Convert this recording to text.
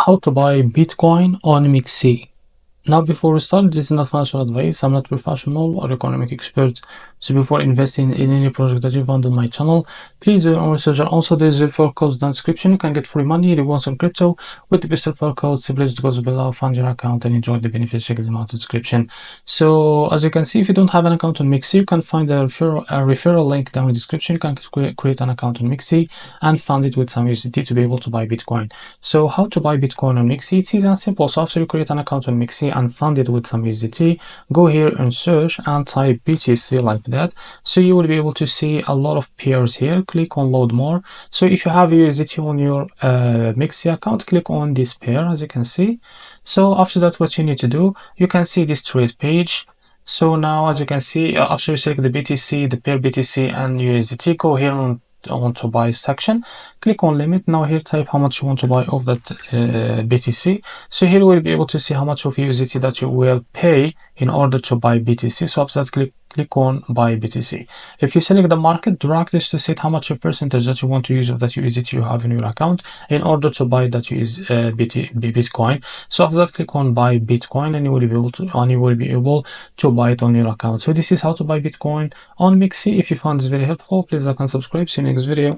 How to buy Bitcoin on MEXC. Now, before we start, this is not financial advice. I'm not professional or economic expert. So before investing in any project that you found on my channel, please do your own research. And also, there's referral codes down the description. You can get free money, rewards, and crypto with the best referral code. Simply just go below, find your account, and enjoy the benefits. Check them out in the description. So as you can see, if you don't have an account on MEXC, you can find a referral link down in the description. You can create an account on MEXC and fund it with some USDT to be able to buy Bitcoin. So how to buy Bitcoin on MEXC? It's easy and simple. So after you create an account on MEXC and fund it with some USDT, go here and search and type BTC like that. So you will be able to see a lot of pairs here. Click on load more. So if you have USDT on your MEXC account, click on this pair as you can see. So after that, what you need to do, you can see this trade page. So now as you can see, after you select the BTC, the pair BTC and USDT, go here on to buy section, click on limit. Now here type how much you want to buy of that BTC. So here we'll be able to see how much of USDT that you will pay in order to buy BTC. So after that, click on buy BTC. If you select the market, drag this to set how much of percentage that you want to use of that USDT you have in your account in order to buy that Bitcoin. So after that, click on buy Bitcoin and you will be able to buy it on your account. So this is how to buy Bitcoin on MEXC. If you found this very helpful, please like and subscribe. See you next video.